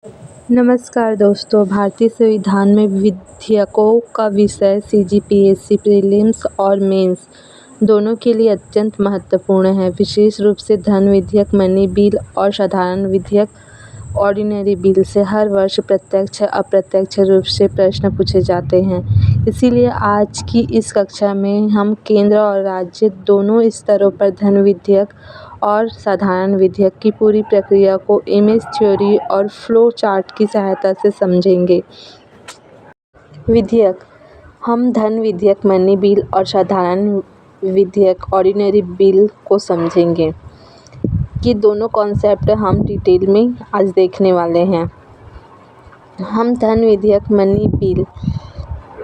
नमस्कार दोस्तों, भारतीय संविधान में विधेयकों का विषय सीजीपीएससी प्रीलिम्स और मेंस दोनों के लिए अत्यंत महत्वपूर्ण है। विशेष रूप से धन विधेयक, मनी बिल और साधारण विधेयक ऑर्डिनरी बिल से हर वर्ष प्रत्यक्ष अप्रत्यक्ष रूप से प्रश्न पूछे जाते हैं। इसीलिए आज की इस कक्षा में हम केंद्र और राज्य दोनों स्तरों पर धन विधेयक और साधारण विधेयक की पूरी प्रक्रिया को इमेज थ्योरी और फ्लो चार्ट की सहायता से समझेंगे। विधेयक, हम धन विधेयक, मनी बिल और साधारण विधेयक ऑर्डिनरी बिल को समझेंगे। ये दोनों कॉन्सेप्ट हम डिटेल में आज देखने वाले हैं। हम धन विधेयक, मनी बिल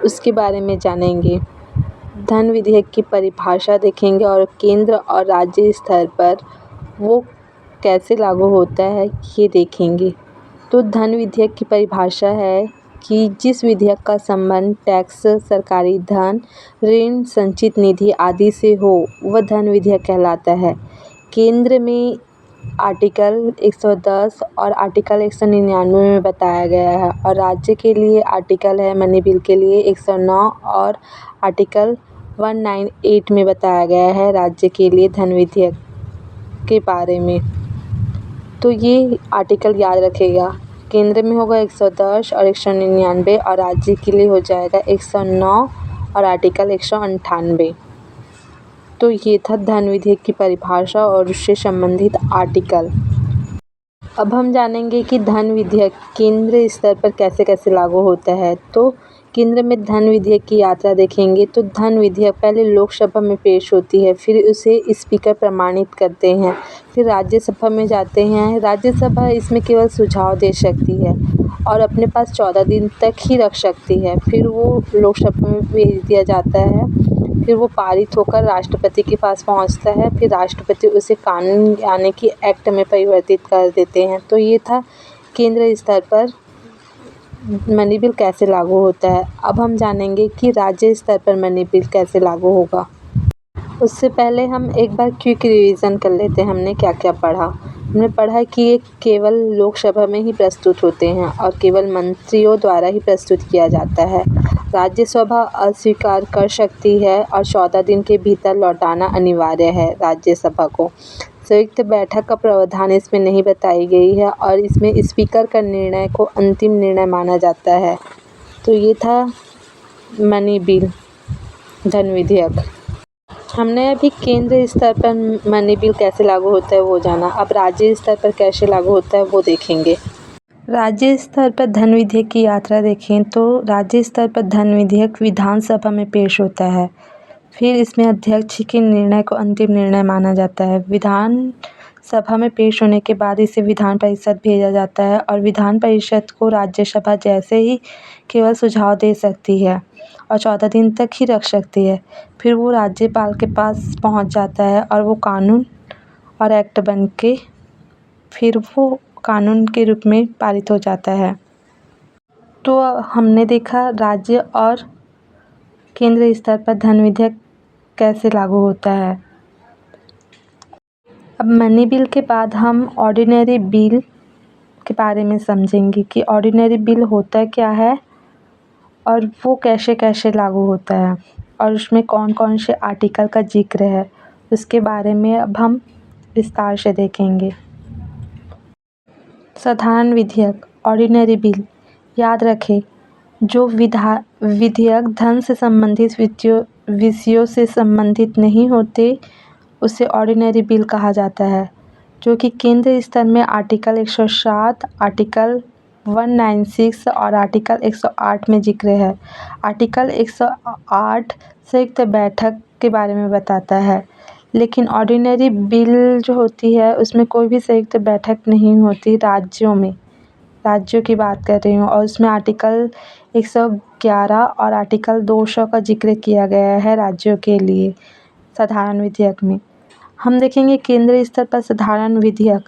उसके बारे में जानेंगे। धन विधेयक की परिभाषा देखेंगे और केंद्र और राज्य स्तर पर वो कैसे लागू होता है ये देखेंगे। तो धन विधेयक की परिभाषा है कि जिस विधेयक का संबंध टैक्स, सरकारी धन, ऋण, संचित निधि आदि से हो वह धन विधेयक कहलाता है। केंद्र में आर्टिकल 110 और आर्टिकल 199 में बताया गया है और राज्य के लिए आर्टिकल है मनी बिल के लिए 109 और आर्टिकल 198 में बताया गया है राज्य के लिए धन विधेयक के बारे में। तो ये आर्टिकल याद रखेगा। केंद्र में होगा 110 और 199 और राज्य के लिए हो जाएगा 109 और आर्टिकल 198। तो ये था धन विधेयक की परिभाषा और उससे संबंधित आर्टिकल। अब हम जानेंगे कि धन विधेयक केंद्र स्तर पर कैसे कैसे लागू होता है। तो केंद्र में धन विधेयक की यात्रा देखेंगे तो धन विधेयक पहले लोकसभा में पेश होती है, फिर उसे स्पीकर प्रमाणित करते हैं, फिर राज्यसभा में जाते हैं। राज्यसभा इसमें केवल सुझाव दे सकती है और अपने पास 14 दिन तक ही रख सकती है। फिर वो लोकसभा में भेज दिया जाता है, फिर वो पारित होकर राष्ट्रपति के पास पहुंचता है, फिर राष्ट्रपति उसे कानून यानी कि एक्ट में परिवर्तित कर देते हैं। तो ये था केंद्र स्तर पर मनी बिल कैसे लागू होता है। अब हम जानेंगे कि राज्य स्तर पर मनी बिल कैसे लागू होगा। उससे पहले हम एक बार क्विक रिवीजन कर लेते हैं हमने क्या क्या पढ़ा। हमने पढ़ा कि ये केवल लोकसभा में ही प्रस्तुत होते हैं और केवल मंत्रियों द्वारा ही प्रस्तुत किया जाता है। राज्यसभा अस्वीकार कर सकती है और 14 दिन के भीतर लौटाना अनिवार्य है राज्यसभा को। संयुक्त बैठक का प्रावधान इसमें नहीं बताई गई है और इसमें स्पीकर का निर्णय को अंतिम निर्णय माना जाता है। तो ये था मनी बिल, धन विधेयक। हमने अभी केंद्र स्तर पर मनी बिल कैसे लागू होता है वो जाना। अब राज्य स्तर पर कैसे लागू होता है वो देखेंगे। राज्य स्तर पर धन विधेयक की यात्रा देखें तो राज्य स्तर पर धन विधेयक विधानसभा में पेश होता है, फिर इसमें अध्यक्ष के निर्णय को अंतिम निर्णय माना जाता है। विधान सभा में पेश होने के बाद इसे विधान परिषद भेजा जाता है और विधान परिषद को राज्यसभा जैसे ही केवल सुझाव दे सकती है और 14 दिन तक ही रख सकती है। फिर वो राज्यपाल के पास पहुंच जाता है और वो कानून और एक्ट बन के फिर वो कानून के रूप में पारित हो जाता है। तो हमने देखा राज्य और केंद्र स्तर पर धन विधेयक कैसे लागू होता है। अब मनी बिल के बाद हम ऑर्डिनरी बिल के बारे में समझेंगे कि ऑर्डिनरी बिल होता क्या है और वो कैसे कैसे लागू होता है और उसमें कौन कौन से आर्टिकल का जिक्र है, उसके बारे में अब हम विस्तार से देखेंगे। साधारण विधेयक, ऑर्डिनरी बिल, याद रखें जो विधेयक धन से संबंधित विषयों से संबंधित नहीं होते उसे ऑर्डिनरी बिल कहा जाता है, जो कि केंद्र स्तर में आर्टिकल 107, आर्टिकल 196 और आर्टिकल 108 में जिक्र है। आर्टिकल 108 संयुक्त बैठक के बारे में बताता है, लेकिन ऑर्डिनरी बिल जो होती है उसमें कोई भी संयुक्त बैठक नहीं होती। राज्यों की बात कर रही हूँ और उसमें आर्टिकल 111 और आर्टिकल 200 का जिक्र किया गया है राज्यों के लिए साधारण विधेयक में। हम देखेंगे केंद्र स्तर पर साधारण विधेयक,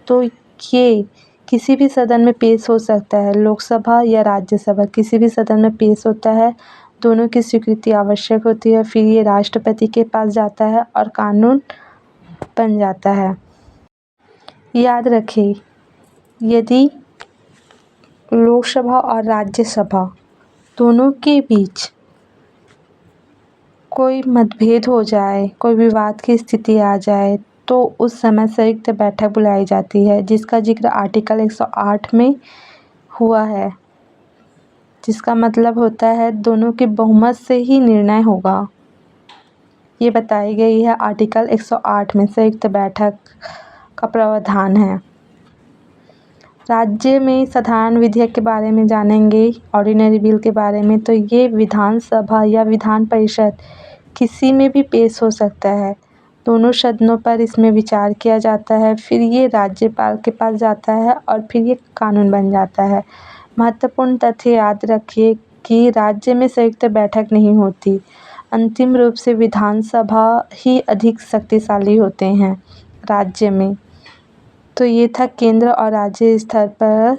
तो ये किसी भी सदन में पेश हो सकता है, लोकसभा या राज्यसभा किसी भी सदन में पेश होता है। दोनों की स्वीकृति आवश्यक होती है, फिर ये राष्ट्रपति के पास जाता है और कानून बन जाता है। याद रखें यदि लोकसभा और राज्यसभा दोनों के बीच कोई मतभेद हो जाए, कोई विवाद की स्थिति आ जाए तो उस समय संयुक्त बैठक बुलाई जाती है, जिसका जिक्र आर्टिकल 108 में हुआ है, जिसका मतलब होता है दोनों के बहुमत से ही निर्णय होगा। ये बताई गई है आर्टिकल 108 में संयुक्त बैठक का प्रावधान है। राज्य में साधारण विधेयक के बारे में जानेंगे, ऑर्डिनरी बिल के बारे में। तो ये विधानसभा या विधान परिषद किसी में भी पेश हो सकता है। दोनों सदनों पर इसमें विचार किया जाता है, फिर ये राज्यपाल के पास जाता है और फिर ये कानून बन जाता है। महत्वपूर्ण तथ्य याद रखिए कि राज्य में संयुक्त बैठक नहीं होती। अंतिम रूप से विधानसभा ही अधिक शक्तिशाली होते हैं राज्य में। तो ये था केंद्र और राज्य स्तर पर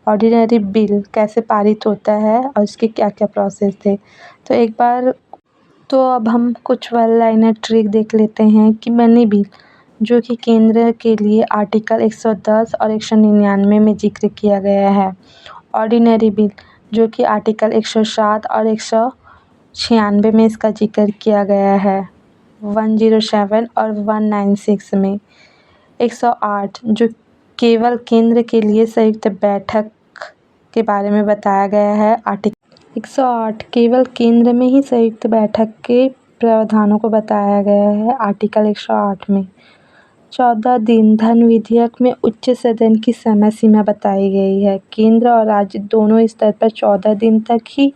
ऑर्डिनरी बिल कैसे पारित होता है और इसके क्या क्या प्रोसेस थे। तो अब हम कुछ वन लाइनर ट्रिक देख लेते हैं कि मनी बिल, जो कि केंद्र के लिए आर्टिकल 110 और 199 में जिक्र किया गया है। ऑर्डिनरी बिल, जो कि आर्टिकल 107 और 196 में इसका जिक्र किया गया है। 107 और 196 में 108, जो केवल केंद्र के लिए संयुक्त बैठक के बारे में बताया गया है। आर्टिकल 108 केवल केंद्र में ही संयुक्त बैठक के प्रावधानों को बताया गया है आर्टिकल 108 में। 14 दिन धन विधेयक में उच्च सदन की समय सीमा बताई गई है। केंद्र और राज्य दोनों स्तर पर 14 दिन तक ही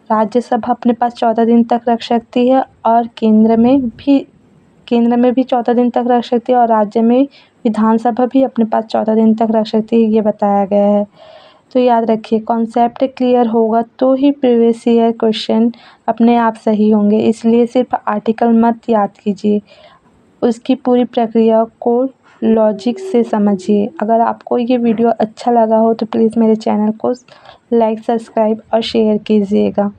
राज्यसभा अपने पास 14 दिन तक रख सकती है और केंद्र में भी 14 दिन तक रख सकती है और राज्य में विधानसभा भी अपने पास 14 दिन तक रख सकती है, ये बताया गया है। तो याद रखिए, कॉन्सेप्ट क्लियर होगा तो ही प्रीवियस ईयर क्वेश्चन अपने आप सही होंगे, इसलिए सिर्फ आर्टिकल मत याद कीजिए, उसकी पूरी प्रक्रिया को लॉजिक से समझिए। अगर आपको ये वीडियो अच्छा लगा हो तो प्लीज़ मेरे चैनल को लाइक, सब्सक्राइब और शेयर कीजिएगा।